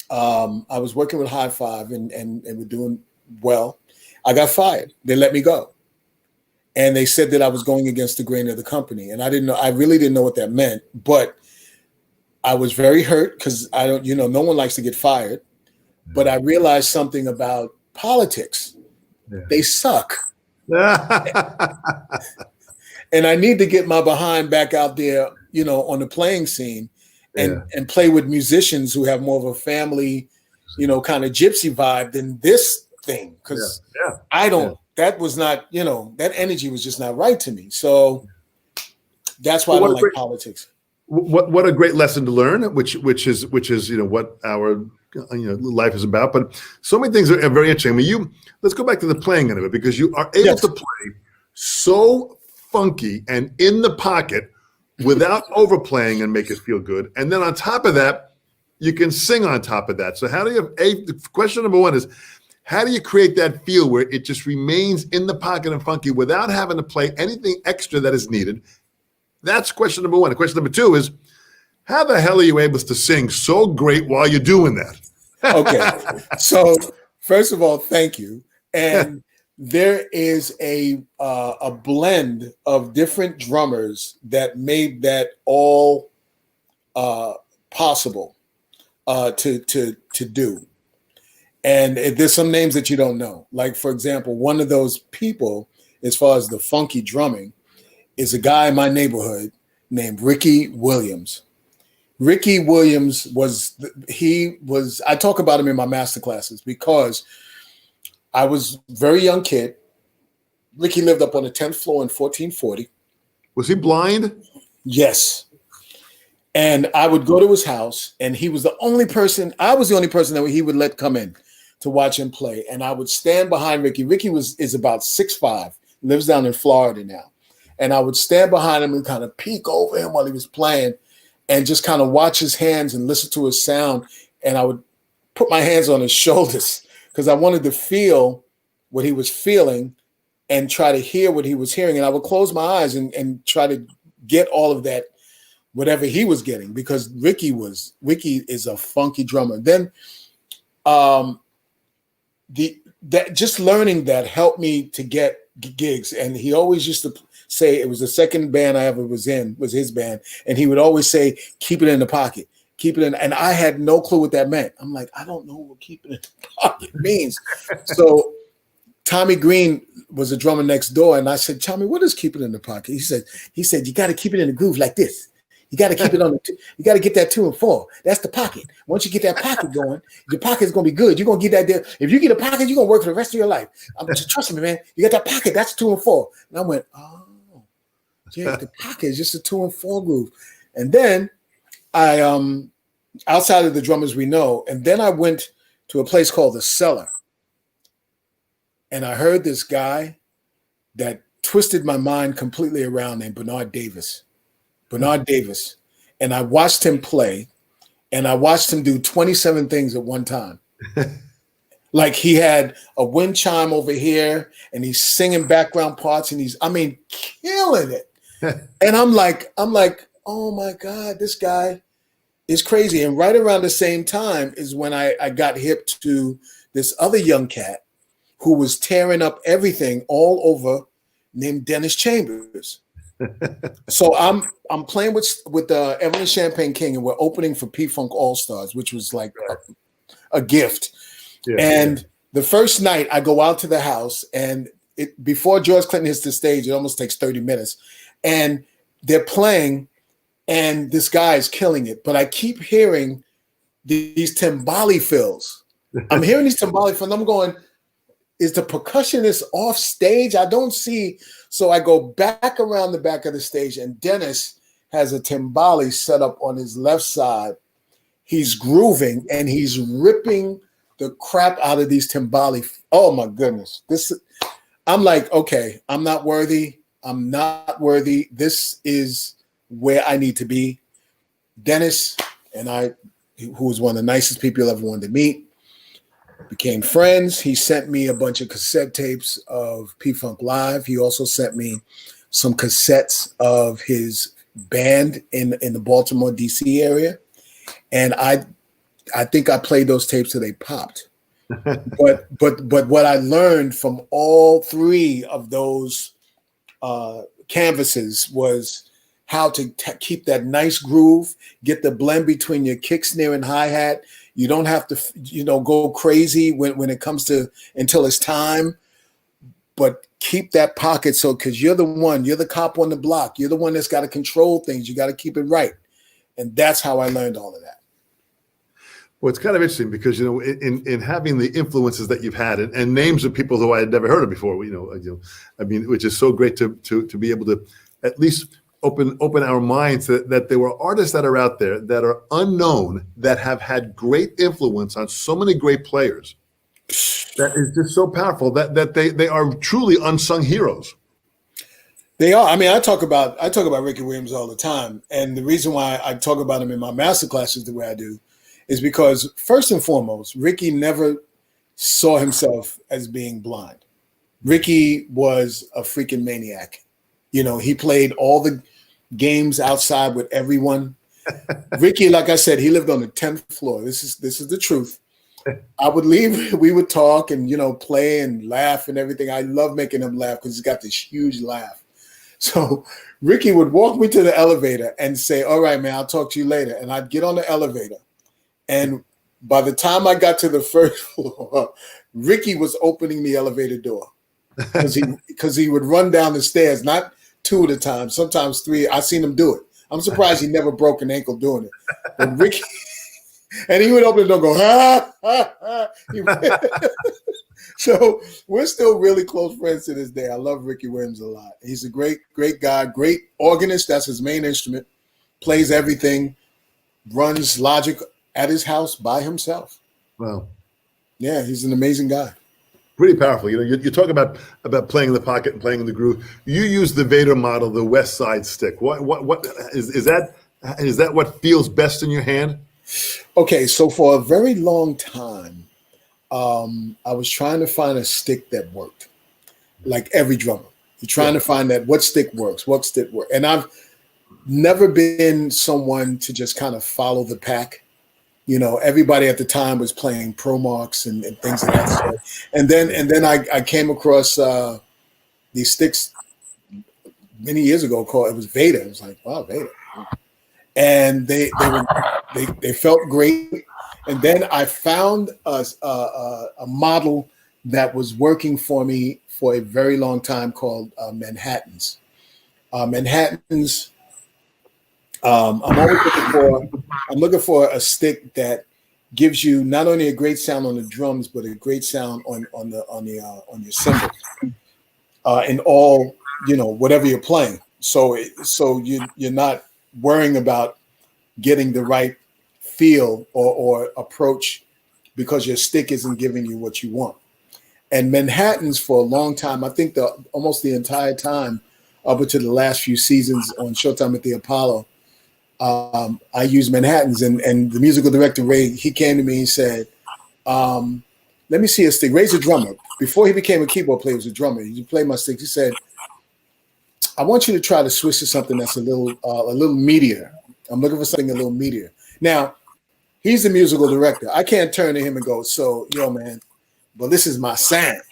I was working with High Five and we're doing well. I got fired. They let me go. And they said that I was going against the grain of the company. And I really didn't know what that meant, but I was very hurt because no one likes to get fired. But I realized something about politics. Yeah. They suck. And I need to get my behind back out there, on the playing scene and play with musicians who have more of a family, kind of gypsy vibe than this thing. Because that was not, that energy was just not right to me. So that's why I don't like politics. What a great lesson to learn, which is what our life is about. But so many things are very interesting. I mean, let's go back to the playing end of it, because you are able to play so funky and in the pocket without overplaying and make it feel good. And then on top of that, you can sing on top of that. So how do you, question number one is, how do you create that feel where it just remains in the pocket and funky without having to play anything extra that is needed? That's question number one. And question number two is, how the hell are you able to sing so great while you're doing that? Okay. So first of all, thank you. And there is a blend of different drummers that made that all possible to do. And there's some names that you don't know. Like, for example, one of those people, as far as the funky drumming, is a guy in my neighborhood named Ricky Williams. Ricky Williams I talk about him in my master classes because I was a very young kid. Ricky lived up on the 10th floor in 1440. Was he blind? Yes. And I would go to his house, and I was the only person that he would let come in to watch him play. And I would stand behind Ricky. Ricky is about 6'5", lives down in Florida now. And I would stand behind him and kind of peek over him while he was playing and just kind of watch his hands and listen to his sound. And I would put my hands on his shoulders because I wanted to feel what he was feeling and try to hear what he was hearing. And I would close my eyes and try to get all of that, whatever he was getting, because Ricky is a funky drummer. Then just learning that helped me to get gigs. And he always used to say, it was the second band I ever was in, was his band. And he would always say, keep it in the pocket, keep it in. And I had no clue what that meant. I'm like, I don't know what keep it in the pocket means. So Tommy Green was a drummer next door. And I said, Tommy, what is keep it in the pocket? He said, you got to keep it in the groove like this. You got to keep it on you got to get that 2 and 4. That's the pocket. Once you get that pocket going, your pocket's going to be good. You're going to get that there. If you get a pocket, you're going to work for the rest of your life. Just trust me, man. You got that pocket. That's 2 and 4. And I went, oh, yeah, the pocket is just a 2 and 4 groove. And then I, outside of the drummers we know, and then I went to a place called The Cellar. And I heard this guy that twisted my mind completely around named Bernard Davis. And I watched him play, and I watched him do 27 things at one time. Like he had a wind chime over here, and he's singing background parts, and he's killing it. And I'm like, oh my God, this guy is crazy. And right around the same time is when I got hip to this other young cat who was tearing up everything all over, named Dennis Chambers. So I'm playing with Evelyn Champagne King, and we're opening for P-Funk All-Stars, which was like a gift. Yeah, and the first night I go out to the house, and before George Clinton hits the stage, it almost takes 30 minutes. And they're playing, and this guy is killing it. But I keep hearing these timbali fills. I'm hearing these timbali fills, and I'm going, is the percussionist off stage? I don't see. So I go back around the back of the stage, and Dennis has a timbali set up on his left side. He's grooving, and he's ripping the crap out of these timbali. Oh my goodness. I'm like, okay, I'm not worthy. I'm not worthy. This is where I need to be. Dennis and I, who was one of the nicest people you'll ever wanted to meet, became friends. He sent me a bunch of cassette tapes of P-Funk Live. He also sent me some cassettes of his band in the Baltimore, D.C. area. And I think I played those tapes till they popped. But what I learned from all three of those canvases was how to keep that nice groove, get the blend between your kick, snare, and hi-hat. You don't have to, go crazy when it comes to until it's time, but keep that pocket. So, because you're the cop on the block. You're the one that's got to control things. You got to keep it right. And that's how I learned all of that. Well, it's kind of interesting because, in having the influences that you've had and names of people who I had never heard of before, which is so great to be able to at least open our minds that there were artists that are out there that are unknown that have had great influence on so many great players. That is just so powerful that they are truly unsung heroes. They are. I mean, I talk about Ricky Williams all the time, and the reason why I talk about him in my master classes the way I do is because first and foremost, Ricky never saw himself as being blind. Ricky was a freaking maniac. You know, he played all the games outside with everyone. Ricky, like I said, he lived on the 10th floor. This is the truth. I would leave, we would talk and, you know, play and laugh and everything. I love making him laugh because he's got this huge laugh. So Ricky would walk me to the elevator and say, all right, man, I'll talk to you later. And I'd get on the elevator. And by the time I got to the first floor, Ricky was opening the elevator door because he would run down the stairs, not two at a time, sometimes three. I seen him do it. I'm surprised he never broke an ankle doing it. But Ricky, and he would open the door and go, ha, ha, ha. So we're still really close friends to this day. I love Ricky Williams a lot. He's a great, great guy, great organist. That's his main instrument. Plays everything, runs Logic at his house by himself. Wow. Yeah, he's an amazing guy. Pretty powerful. You know, you talk about playing in the pocket and playing in the groove. You use the Vater model, the West Side stick. What is that? Is that what feels best in your hand? Okay, so for a very long time, I was trying to find a stick that worked, like every drummer. You're trying to find that what stick works, and I've never been someone to just kind of follow the pack. You know, everybody at the time was playing Pro Marks and things of that sort. And then I came across these sticks many years ago called, it was Vater. I was like, wow, Vater. And they felt great. And then I found a model that was working for me for a very long time called Manhattans. Manhattans. I'm looking for a stick that gives you not only a great sound on the drums, but a great sound on your cymbals, in all, you know, whatever you're playing. So you're not worrying about getting the right feel or approach because your stick isn't giving you what you want. And Manhattans for a long time, I think almost the entire time up until the last few seasons on Showtime at the Apollo, I used Manhattans, and the musical director, Ray, he came to me and said, let me see a stick. Ray's a drummer. Before he became a keyboard player, he was a drummer. He played my sticks. He said, I want you to try to switch to something that's a little meatier. I'm looking for something a little meatier. Now, he's the musical director. I can't turn to him and go, so, yo, man, well, this is my sound.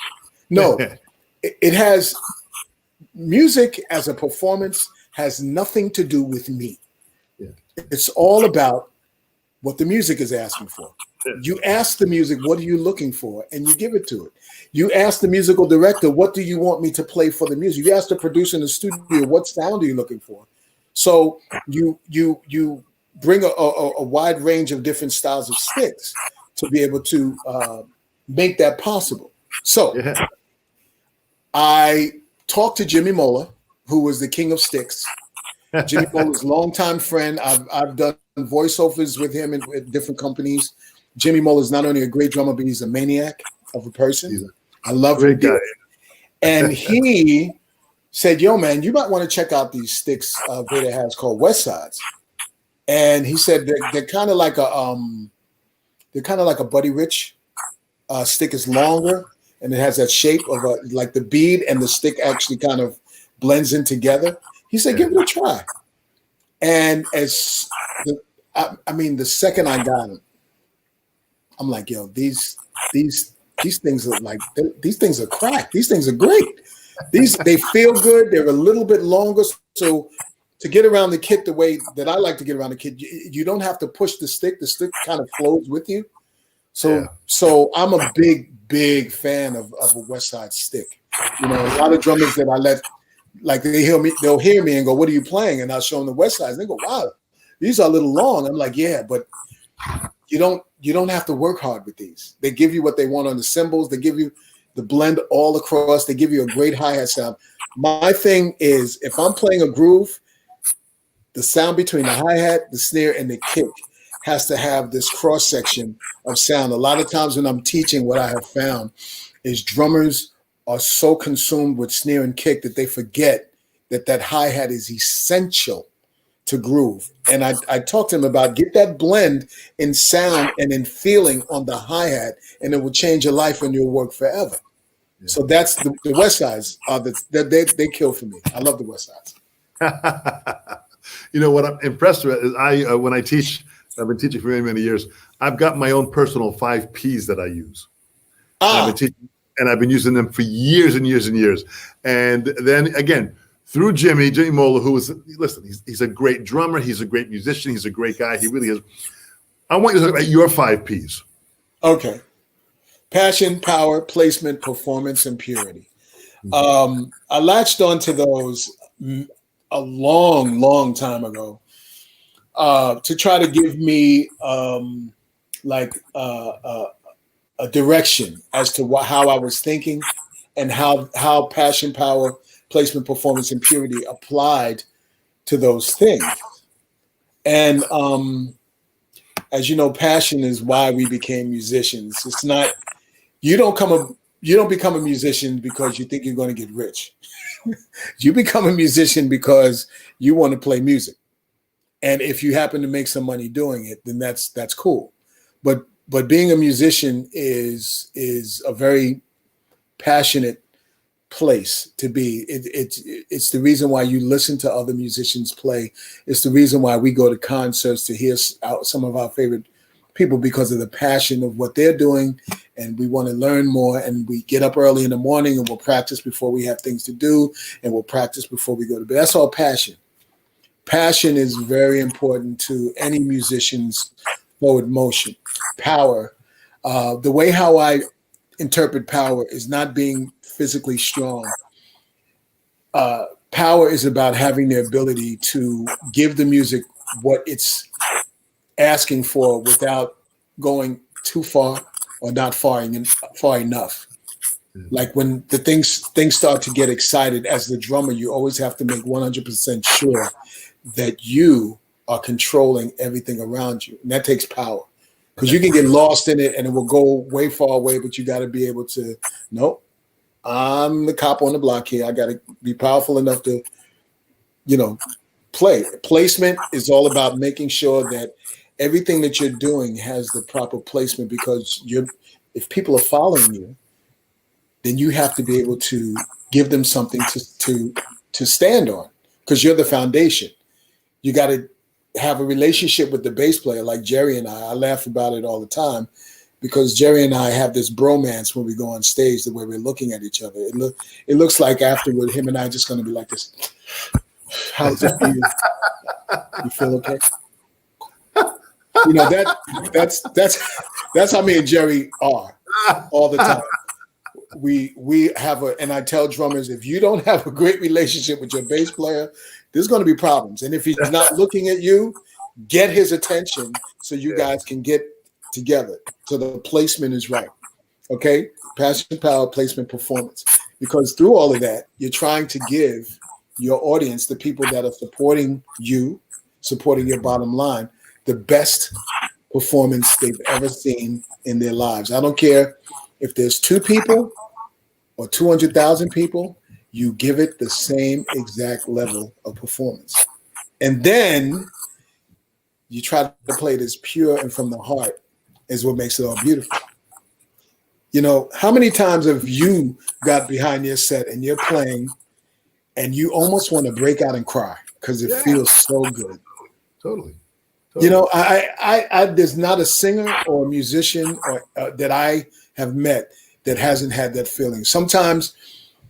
No, it has music as a performance has nothing to do with me. Yeah. It's all about what the music is asking for. You ask the music, what are you looking for? And you give it to it. You ask the musical director, what do you want me to play for the music? You ask the producer in the studio, what sound are you looking for? So you bring a wide range of different styles of sticks to be able to make that possible. So I talked to Jimmy Mola, who was the king of sticks. Jimmy Mola's longtime friend. I've done voiceovers with him at different companies. Jimmy Mola is not only a great drummer, but he's a maniac of a person. I love him. And he said, yo, man, you might want to check out these sticks Vater has called West Sides. And he said they're kind of like a Buddy Rich stick. Is longer and it has that shape of like the bead and the stick actually kind of blends in together. He said, give it a try. And the second I got him, I'm like, yo, these things are like, these things are crack. These things are great. They feel good. They're a little bit longer. So to get around the kit the way that I like to get around the kit, you don't have to push the stick. The stick kind of flows with you. So I'm a big fan of a West Side stick. You know, a lot of drummers that I let, like they'll hear me and go, what are you playing? And I'll show them the West Sides. And they go, wow, these are a little long. I'm like, yeah, but you don't have to work hard with these. They give you what they want on the cymbals. They give you the blend all across. They give you a great hi-hat sound. My thing is, if I'm playing a groove, the sound between the hi-hat, the snare, and the kick has to have this cross-section of sound. A lot of times when I'm teaching, what I have found is drummers are so consumed with snare and kick that they forget that hi-hat is essential to groove. And I talked to him about get that blend in sound and in feeling on the hi-hat, and it will change your life and your work forever. Yeah. So that's the West Sides. They kill for me. I love the West Sides. You know what I'm impressed with is when I teach, I've been teaching for many, many years. I've got my own personal 5 Ps that I use. And I've been using them for years and years and years. And then again, through Jimmy Mola, who is, listen, he's a great drummer. He's a great musician. He's a great guy. He really is. I want you to talk about your 5 Ps. Okay. Passion, power, placement, performance, and purity. I latched onto those a long, long time ago to try to give me a direction as to how I was thinking and how passion, power, placement, performance, and purity applied to those things. And as you know, passion is why we became musicians. It's not, you don't become a musician because you think you're going to get rich. You become a musician because you want to play music. And if you happen to make some money doing it, then that's cool. But being a musician is a very passionate place to be. It's the reason why you listen to other musicians play. It's the reason why we go to concerts to hear out some of our favorite people, because of the passion of what they're doing, and we want to learn more. And we get up early in the morning and we'll practice before we have things to do, and we'll practice before we go to bed. That's all passion. Passion is very important to any musician's forward motion. Power, the way how I interpret power is not being physically strong. Power is about having the ability to give the music what it's asking for without going too far or not far enough. Like when the things start to get excited, as the drummer, you always have to make 100% sure that you are controlling everything around you. And that takes power, because you can get lost in it and it will go way far away, but you got to be able to, nope, I'm the cop on the block here. I got to be powerful enough to, play. Placement is all about making sure that everything that you're doing has the proper placement, because if people are following you, then you have to be able to give them something to stand on, because you're the foundation. You got to have a relationship with the bass player, like Jerry and I laugh about it all the time, because Jerry and I have this bromance when we go on stage, the way we're looking at each other. It looks like afterward, him and I just going to be like this. How's it for you? You feel okay? That's how me and Jerry are all the time. We have and I tell drummers, if you don't have a great relationship with your bass player, there's going to be problems. And if he's not looking at you, get his attention so you guys can get together. So the placement is right. Okay? Passion, power, placement, performance. Because through all of that, you're trying to give your audience, the people that are supporting you, supporting your bottom line, the best performance they've ever seen in their lives. I don't care if there's 2 people or 200,000 people, you give it the same exact level of performance. And then you try to play it as pure and from the heart is what makes it all beautiful. How many times have you got behind your set and you're playing and you almost want to break out and cry because it feels so good? Totally. I there's not a singer or a musician that I have met that hasn't had that feeling. Sometimes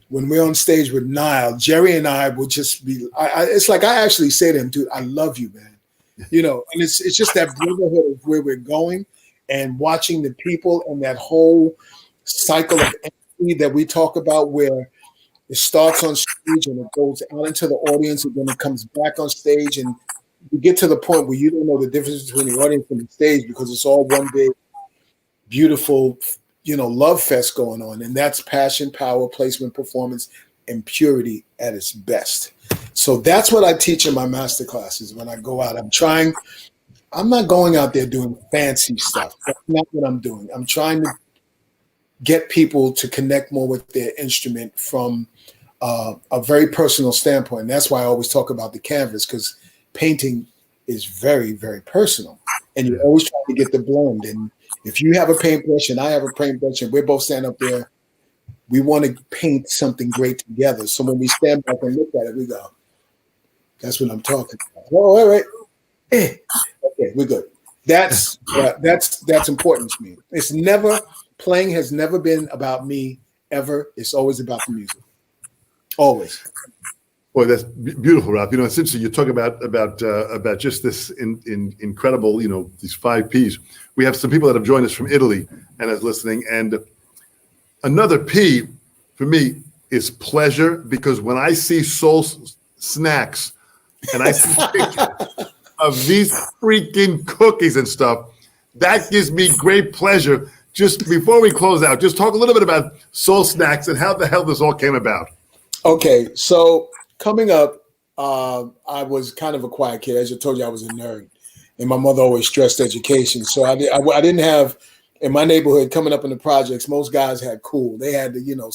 when we're on stage with Nile, Jerry and I will just be, it's like I actually say to him, dude, I love you, man. And it's just that brotherhood of where we're going, and watching the people and that whole cycle of energy that we talk about, where it starts on stage and it goes out into the audience and then it comes back on stage, and you get to the point where you don't know the difference between the audience and the stage, because it's all one big, beautiful, love fest going on. And that's passion, power, placement, performance, and purity at its best. So that's what I teach in my master classes. When I go out, I'm not going out there doing fancy stuff. That's not what I'm doing. I'm trying to get people to connect more with their instrument from a very personal standpoint. And that's why I always talk about the canvas, because painting is very, very personal. And you're always trying to get the blend. And if you have a paintbrush and I have a paintbrush and we're both standing up there, we want to paint something great together. So when we stand back and look at it, we go, that's what I'm talking about. Oh, all right. Okay, we're good. That's important to me. Playing has never been about me ever. It's always about the music. Always. Boy, that's beautiful, Ralph. You know, it's interesting. You talk about just this incredible, you know, these 5 Ps. We have some people that have joined us from Italy and is listening. And another P for me is pleasure, because when I see Soul Snacks and I see pictures of these freaking cookies and stuff, that gives me great pleasure. Just before we close out, just talk a little bit about Soul Snacks and how the hell this all came about. Okay, so coming up, I was kind of a quiet kid. As I told you, I was a nerd, and my mother always stressed education. So I didn't have, in my neighborhood, coming up in the projects, most guys had cool. They had the, you know,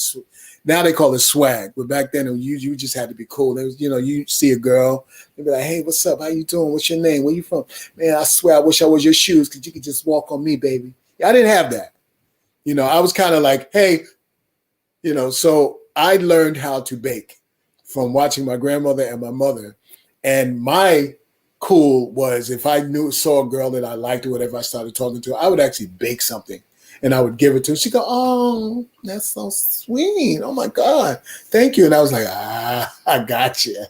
now they call it swag, but back then you just had to be cool. There was, you know, you see a girl, they'd be like, hey, what's up? How you doing? What's your name? Where you from? Man, I swear I wish I was your shoes, because you could just walk on me, baby. I didn't have that. You know, I was kind of like, hey, you know, so I learned how to bake from watching my grandmother and my mother. And my cool was, if I saw a girl that I liked or whatever, I started talking to her, I would actually bake something and I would give it to her. She'd go, oh, that's so sweet. Oh my God, thank you. And I was like, I got you.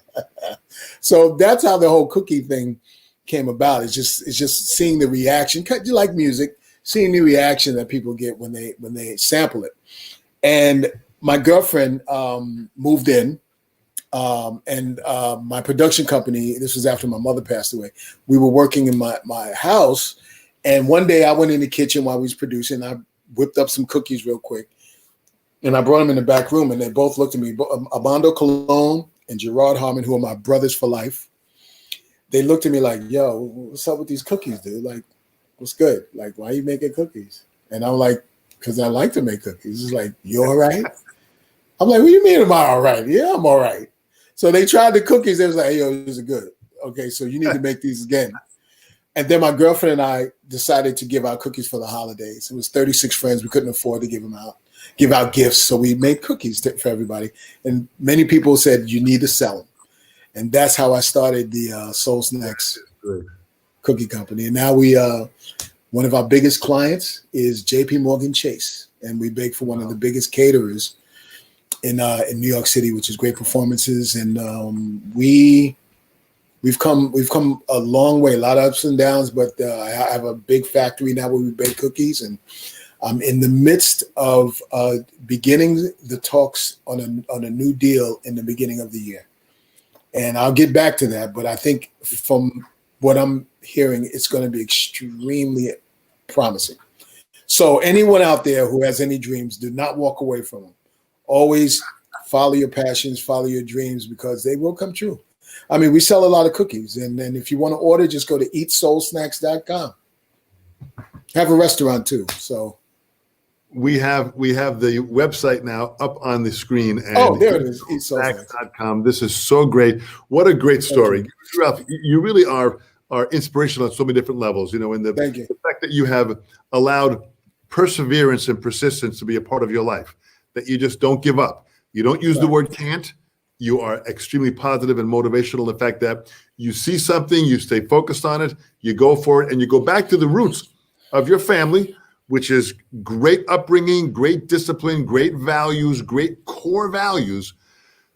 So that's how the whole cookie thing came about. It's just seeing the reaction. You like music, seeing the reaction that people get when they sample it. And my girlfriend moved in, and my production company, this was after my mother passed away, we were working in my house. And one day I went in the kitchen while we was producing. I whipped up some cookies real quick, and I brought them in the back room, and they both looked at me. Armando Colon and Gerard Harmon, who are my brothers for life, they looked at me like, yo, what's up with these cookies, dude? Like, what's good? Like, why are you making cookies? And I'm like, because I like to make cookies. It's like, you all right? I'm like, what do you mean am I all right? Yeah, I'm all right. So they tried the cookies. They was like, hey, yo, these are good. Okay, so you need to make these again. And then my girlfriend and I decided to give out cookies for the holidays. It was 36 friends. We couldn't afford to give out gifts. So we made cookies for everybody. And many people said, you need to sell them. And that's how I started the Soul Snacks cookie company. And now one of our biggest clients is JP Morgan Chase. And we bake for one of the biggest caterers in New York City, which is Great Performances. And we've come a long way, a lot of ups and downs, but I have a big factory now where we bake cookies, and I'm in the midst of beginning the talks on a new deal in the beginning of the year. And I'll get back to that, but I think from what I'm hearing, it's going to be extremely promising. So anyone out there who has any dreams, do not walk away from them. Always follow your passions, follow your dreams, because they will come true. I mean, we sell a lot of cookies, and then if you want to order, just go to eatsoulsnacks.com. Have a restaurant too. So we have the website now up on the screen. And oh, there it is. eatsoulsnacks.com. This is so great. What a great story. Ralph, you really are inspirational on so many different levels, you know, and the fact that you have allowed perseverance and persistence to be a part of your life, that you just don't give up. You don't use the word can't. You are extremely positive and motivational. The fact that you see something, you stay focused on it, you go for it, and you go back to the roots of your family, which is great upbringing, great discipline, great values, great core values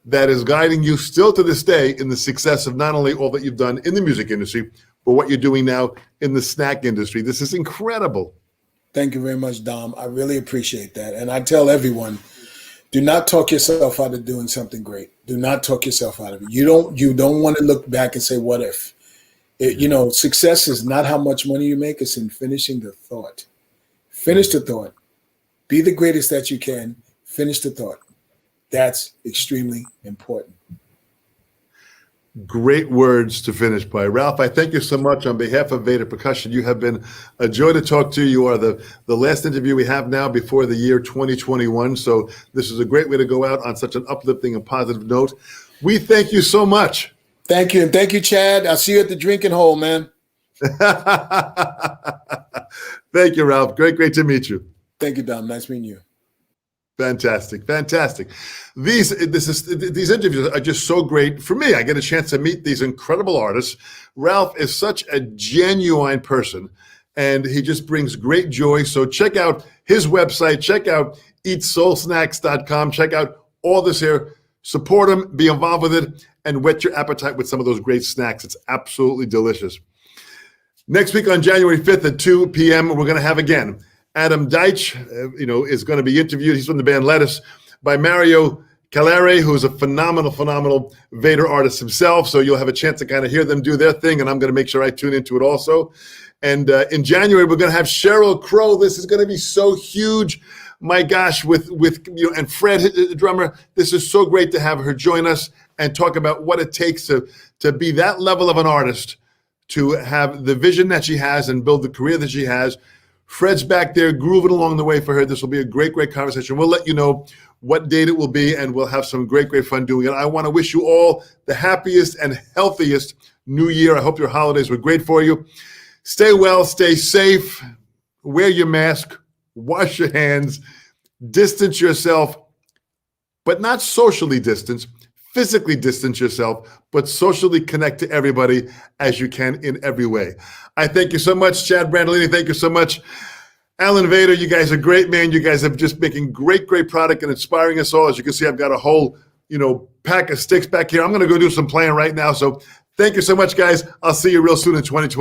that is guiding you still to this day in the success of not only all that you've done in the music industry, but what you're doing now in the snack industry. This is incredible. Thank you very much, Dom. I really appreciate that. And I tell everyone, do not talk yourself out of doing something great. Do not talk yourself out of it. You don't want to look back and say, what if? Success is not how much money you make. It's in finishing the thought. Finish the thought. Be the greatest that you can. Finish the thought. That's extremely important. Great words to finish by. Ralph, I thank you so much on behalf of Vader Percussion. You have been a joy to talk to. You are the last interview we have now before the year 2021. So this is a great way to go out on such an uplifting and positive note. We thank you so much. Thank you. And thank you, Chad. I'll see you at the drinking hole, man. Thank you, Ralph. Great to meet you. Thank you, Dom. Nice meeting you. Fantastic. These interviews are just so great for me. I get a chance to meet these incredible artists. Ralph is such a genuine person, and he just brings great joy. So check out his website. Check out eatsoulsnacks.com. Check out all this here. Support him, be involved with it, and whet your appetite with some of those great snacks. It's absolutely delicious. Next week on January 5th at 2 p.m., we're going to have again Adam Deitch, is going to be interviewed. He's from the band Lettuce, by Mario Calere, who's a phenomenal Vader artist himself. So you'll have a chance to kind of hear them do their thing, and I'm going to make sure I tune into it also. And in January, we're going to have Sheryl Crow. This is going to be so huge. My gosh, with and Fred, the drummer. This is so great to have her join us and talk about what it takes to be that level of an artist, to have the vision that she has and build the career that she has. Fred's back there grooving along the way for her. This will be a great conversation. We'll let you know what date it will be, and we'll have some great fun doing it. I want to wish you all the happiest and healthiest new year. I hope your holidays were great for you. Stay well, stay safe, wear your mask, wash your hands, distance yourself, but not socially distance. Physically distance yourself, but socially connect to everybody as you can in every way. I thank you so much, Chad Brandolini. Thank you so much, Alan Vader. You guys are great, man. You guys have just making great product and inspiring us all. As you can see, I've got a whole, pack of sticks back here. I'm going to go do some playing right now. So thank you so much, guys. I'll see you real soon in 2020.